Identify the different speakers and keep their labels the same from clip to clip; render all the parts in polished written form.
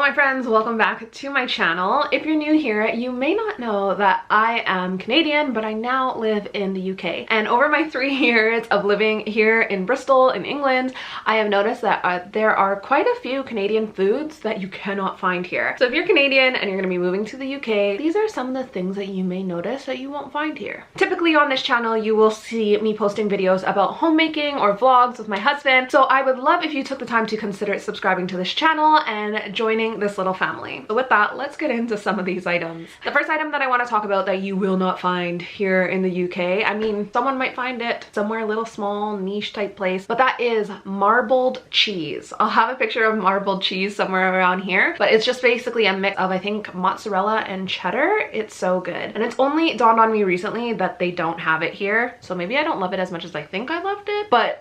Speaker 1: my friends, welcome back to my channel. If you're new here, you may not know that I am Canadian, but I now live in the UK. And over my 3 years of living here in Bristol in England, I have noticed that there are quite a few Canadian foods that you cannot find here. So if you're Canadian and you're gonna be moving to the UK, these are some of the things that you may notice that you won't find here. Typically on this channel, you will see me posting videos about homemaking or vlogs with my husband. So I would love if you took the time to consider subscribing to this channel and joining this little family. So with that, let's get into some of these items. The first item that I want to talk about that you will not find here in the UK, I mean, someone might find it somewhere a little small niche type place, but that is marbled cheese. I'll have a picture of marbled cheese somewhere around here, but it's just basically a mix of, I think, mozzarella and cheddar. It's so good. And it's only dawned on me recently that they don't have it here. So maybe I don't love it as much as I think I loved it, but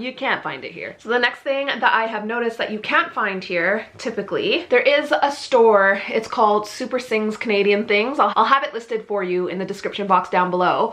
Speaker 1: you can't find it here. So the next thing that I have noticed that you can't find here, typically, there is a store. It's called Super Sing's Canadian Things. I'll have it listed for you in the description box down below.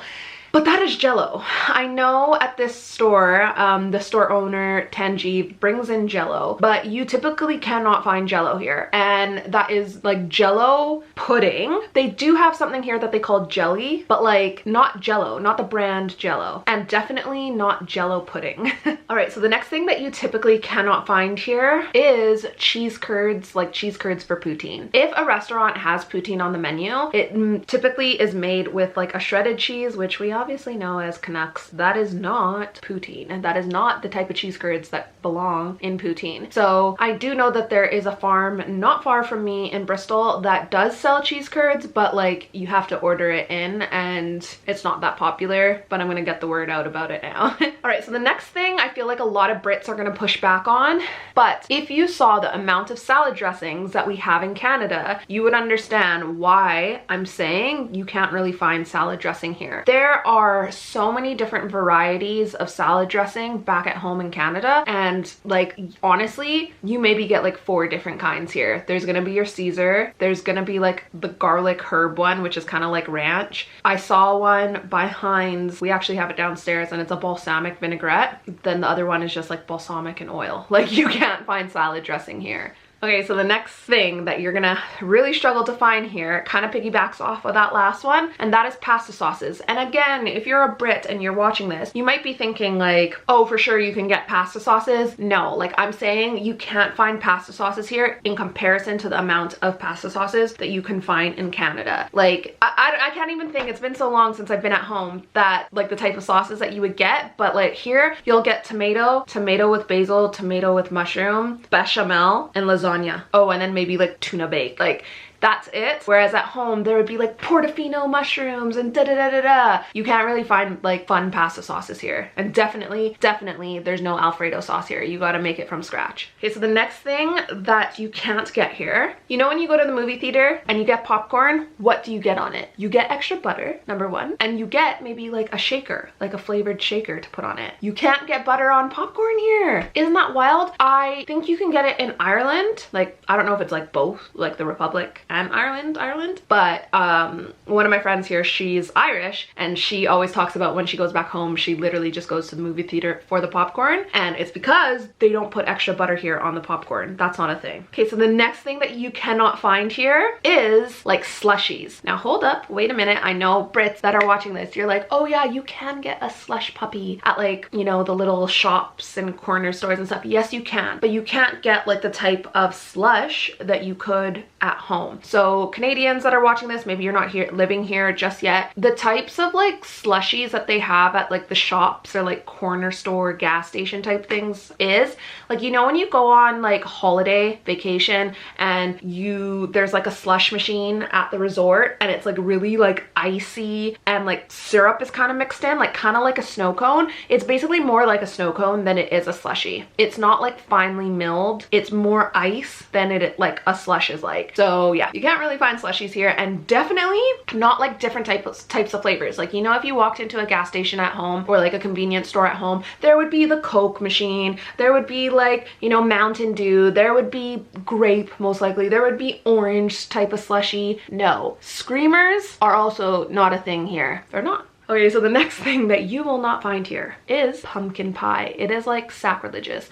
Speaker 1: But that is Jello. I know at this store, the store owner, Tanji, brings in Jello, but you typically cannot find Jello here. And that is like Jello pudding. They do have something here that they call jelly, but like not Jello, not the brand Jello, and definitely not Jello pudding. All right, so the next thing that you typically cannot find here is cheese curds, like cheese curds for poutine. If a restaurant has poutine on the menu, it typically is made with like a shredded cheese, which we obviously know as Canucks. That is not poutine, and that is not the type of cheese curds that belong in poutine. So I do know that there is a farm not far from me in Bristol that does sell cheese curds, but like you have to order it in and it's not that popular, but I'm gonna get the word out about it now. All right, so the next thing I feel like a lot of Brits are gonna push back on, but if you saw the amount of salad dressings that we have in Canada, you would understand why I'm saying you can't really find salad dressing here. There are so many different varieties of salad dressing back at home in Canada, and like honestly, you maybe get like 4 different kinds here. There's gonna be your Caesar, there's gonna be like the garlic herb one, which is kind of like ranch. I saw one by Heinz, we actually have it downstairs, and it's a balsamic vinaigrette. Then the other one is just like balsamic and oil. Like you can't find salad dressing here. Okay, so the next thing that you're gonna really struggle to find here kind of piggybacks off of that last one, and that is pasta sauces. And again, if you're a Brit and you're watching this, you might be thinking like, oh, for sure you can get pasta sauces. No, like I'm saying, you can't find pasta sauces here in comparison to the amount of pasta sauces that you can find in Canada. Like, I can't even think, it's been so long since I've been at home, that like the type of sauces that you would get, but like here, you'll get tomato with basil, tomato with mushroom, bechamel, and lasagna. Oh, and then maybe like tuna bake. Like that's it. Whereas at home, there would be like portofino mushrooms and da-da-da-da-da. You can't really find like fun pasta sauces here. And definitely, there's no Alfredo sauce here. You gotta make it from scratch. Okay, so the next thing that you can't get here, you know when you go to the movie theater and you get popcorn, what do you get on it? You get extra butter, number one, and you get maybe like a shaker, like a flavored shaker to put on it. You can't get butter on popcorn here. Isn't that wild? I think you can get it in Ireland. Like, I don't know if it's like both, like the Republic and Ireland, but one of my friends here, she's Irish, and she always talks about when she goes back home, she literally just goes to the movie theater for the popcorn, and it's because they don't put extra butter here on the popcorn. That's not a thing. Okay, so the next thing that you cannot find here is like slushies. Now hold up, wait a minute. I know Brits that are watching this, you're like, oh yeah, you can get a slush puppy at like, you know, the little shops and corner stores and stuff. Yes, you can, but you can't get like the type of slush that you could at home. So Canadians that are watching this, maybe you're not here living here just yet, the types of like slushies that they have at like the shops or like corner store gas station type things is like, you know, when you go on like holiday vacation and there's like a slush machine at the resort, and it's like really like icy and like syrup is kind of mixed in, like kind of like a snow cone. It's basically more like a snow cone than it is a slushie. It's not like finely milled, it's more ice than it like a slush is like. So yeah, you can't really find slushies here, and definitely not like different types of flavors. Like, you know, if you walked into a gas station at home or like a convenience store at home, there would be the Coke machine, there would be like, you know, Mountain Dew, there would be grape, most likely, there would be orange type of slushie. No, Screamers are also not a thing here. They're not. Okay, so the next thing that you will not find here is pumpkin pie. It is like sacrilegious.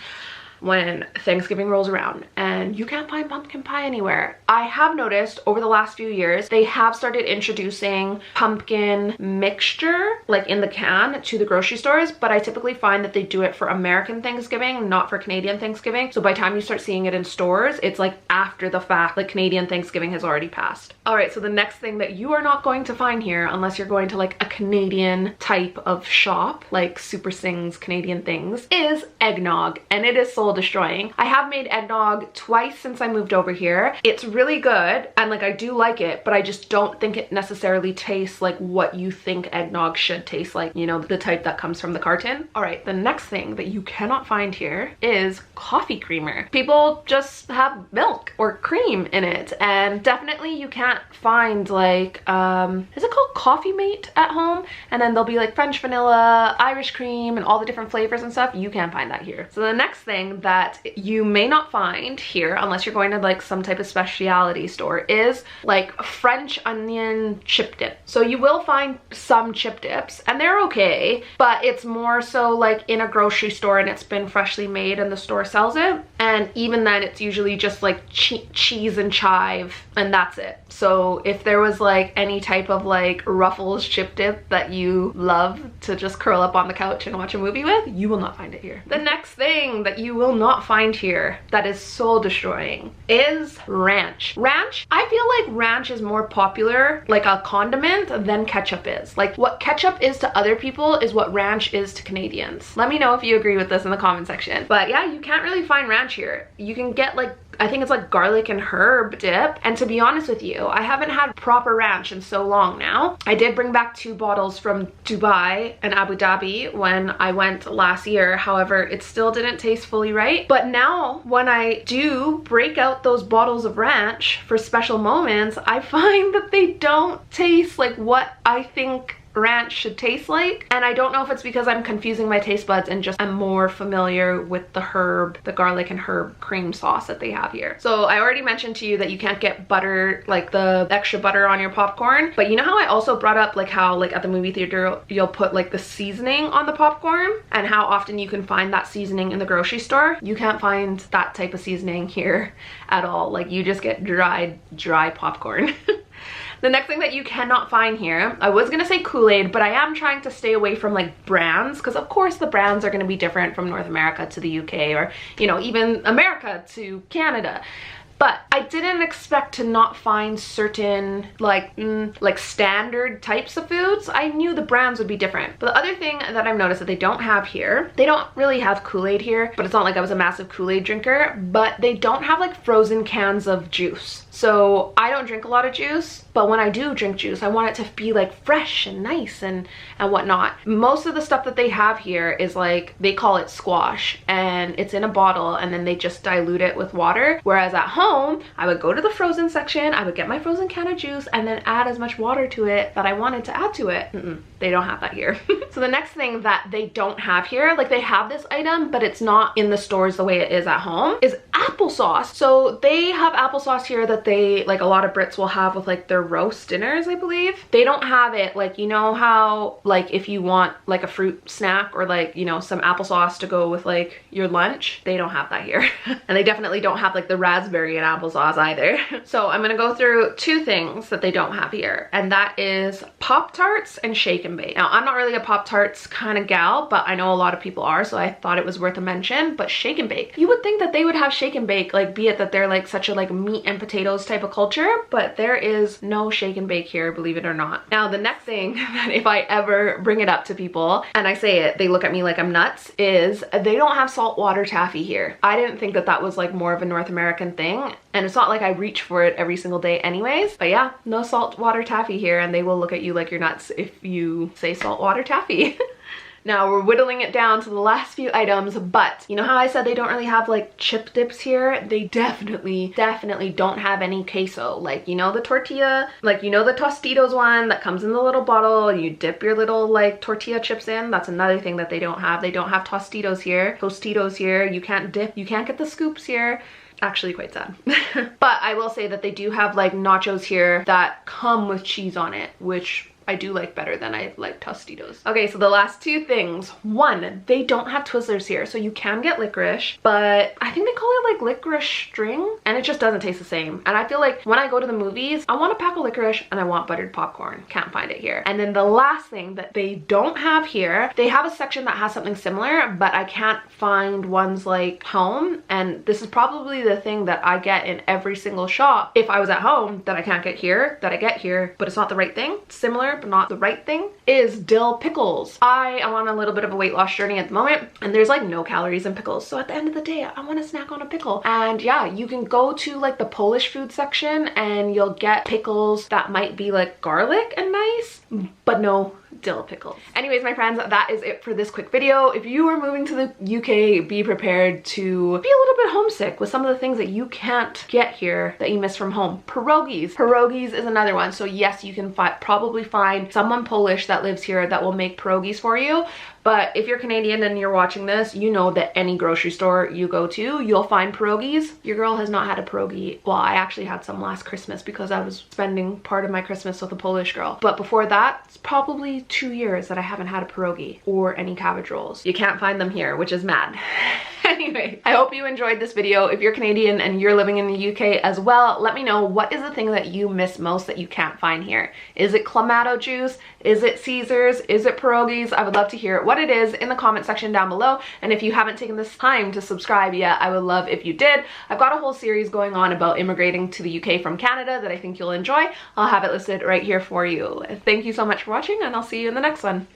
Speaker 1: when Thanksgiving rolls around and you can't find pumpkin pie anywhere. I have noticed over the last few years, they have started introducing pumpkin mixture like in the can to the grocery stores, but I typically find that they do it for American Thanksgiving, not for Canadian Thanksgiving. So by the time you start seeing it in stores, it's like after the fact, like Canadian Thanksgiving has already passed. All right, so the next thing that you are not going to find here, unless you're going to like a Canadian type of shop, like Super Sing's Canadian Things, is eggnog, and it is soul destroying. I have made eggnog twice since I moved over here. It's really good, and like I do like it, but I just don't think it necessarily tastes like what you think eggnog should taste like, you know, the type that comes from the carton. All right, the next thing that you cannot find here is coffee creamer. People just have milk or cream in it, and definitely you can't find like is it called Coffee Mate at home? And then there'll be like French vanilla, Irish cream, and all the different flavors and stuff. You can't find that here. So the next thing that you may not find here, unless you're going to like some type of specialty store, is like French onion chip dip. So you will find some chip dips and they're okay, but it's more so like in a grocery store and it's been freshly made and the store sells it. And even then it's usually just like cheese and chive and that's it. So if there was like any type of like Ruffles chip dip that you love to just curl up on the couch and watch a movie with, you will not find it here. The next thing that you will not find here that is soul destroying is ranch. Ranch, I feel like ranch is more popular like a condiment than ketchup is. Like what ketchup is to other people is what ranch is to Canadians. Let me know if you agree with this in the comment section. But yeah, you can't really find ranch here. You can get like, I think it's like garlic and herb dip. And to be honest with you, I haven't had proper ranch in so long now. I did bring back 2 bottles from Dubai and Abu Dhabi when I went last year. However, it still didn't taste fully right. But now when I do break out those bottles of ranch for special moments, I find that they don't taste like what I think ranch should taste like. And I don't know if it's because I'm confusing my taste buds and just I'm more familiar with the herb, the garlic and herb cream sauce that they have here. So I already mentioned to you that you can't get butter, like the extra butter on your popcorn, but you know how I also brought up like how like at the movie theater you'll put like the seasoning on the popcorn and how often you can find that seasoning in the grocery store? You can't find that type of seasoning here at all. Like you just get dry popcorn. The next thing that you cannot find here, I was gonna say KoolAid, but I am trying to stay away from like brands, because of course the brands are gonna be different from North America to the UK, or you know, even America to Canada. But I didn't expect to not find certain like standard types of foods. I knew the brands would be different. But the other thing that I've noticed that they don't have here, they don't really have KoolAid here, but it's not like I was a massive KoolAid drinker, but they don't have like frozen cans of juice. So I don't drink a lot of juice, but when I do drink juice, I want it to be like fresh and nice and whatnot. Most of the stuff that they have here is like, they call it squash, and it's in a bottle and then they just dilute it with water. Whereas at home, I would go to the frozen section, I would get my frozen can of juice and then add as much water to it that I wanted to add to it. They don't have that here. So the next thing that they don't have here, like they have this item, but it's not in the stores the way it is at home, is applesauce. So they have applesauce here that they, like a lot of Brits will have with like their roast dinners, I believe. They don't have it like, you know how like if you want like a fruit snack or like, you know, some applesauce to go with like your lunch, they don't have that here. And they definitely don't have like the raspberry and applesauce either. So I'm gonna go through 2 things that they don't have here, and that is Pop-Tarts and Shake and Bake. Now I'm not really a Pop-Tarts kind of gal, but I know a lot of people are, so I thought it was worth a mention. But Shake and Bake, you would think that they would have Shake and Bake, like be it that they're like such a like meat and potatoes type of culture, but there is no Shake and Bake here, believe it or not. Now the next thing that if I ever bring it up to people and I say it, they look at me like I'm nuts, is they don't have saltwater taffy here. I didn't think that that was like more of a North American thing, and it's not like I reach for it every single day anyways, but yeah, no saltwater taffy here, and they will look at you like you're nuts if you say saltwater taffy. Now we're whittling it down to the last few items, but you know how I said they don't really have like chip dips here? They definitely don't have any queso. Like, you know, the tortilla, like, you know, the Tostitos one that comes in the little bottle and you dip your little like tortilla chips in? That's another thing that they don't have. They don't have Tostitos here. You can't dip, you can't get the scoops here. Actually quite sad. But I will say that they do have like nachos here that come with cheese on it, which I do like better than I like Tostitos. Okay, so the last two things. One, they don't have Twizzlers here, so you can get licorice, but I think they call it like licorice string, and it just doesn't taste the same. And I feel like when I go to the movies, I want a pack of licorice and I want buttered popcorn. Can't find it here. And then the last thing that they don't have here, they have a section that has something similar, but I can't find ones like home. And this is probably the thing that I get in every single shop if I was at home that I can't get here, that I get here, but it's not the right thing. Similar, but not the right thing, is dill pickles. I am on a little bit of a weight loss journey at the moment, and there's like no calories in pickles. So at the end of the day, I want to snack on a pickle. And yeah, you can go to like the Polish food section and you'll get pickles that might be like garlic and nice, but no dill pickles. Anyways, my friends, that is it for this quick video. If you are moving to the UK, be prepared to be a little bit homesick with some of the things that you can't get here that you miss from home. Pierogies. Pierogies is another one. So yes, you can probably find someone Polish that lives here that will make pierogies for you. But if you're Canadian and you're watching this, you know that any grocery store you go to, you'll find pierogies. Your girl has not had a pierogi. Well, I actually had some last Christmas because I was spending part of my Christmas with a Polish girl. But before that, it's probably 2 years that I haven't had a pierogi or any cabbage rolls. You can't find them here, which is mad. Anyway, I hope you enjoyed this video. If you're Canadian and you're living in the UK as well, let me know, what is the thing that you miss most that you can't find here? Is it Clamato juice? Is it Caesars? Is it pierogies? I would love to hear what it is in the comment section down below. And if you haven't taken this time to subscribe yet, I would love if you did. I've got a whole series going on about immigrating to the UK from Canada that I think you'll enjoy. I'll have it listed right here for you. Thank you so much for watching, and I'll see you in the next one.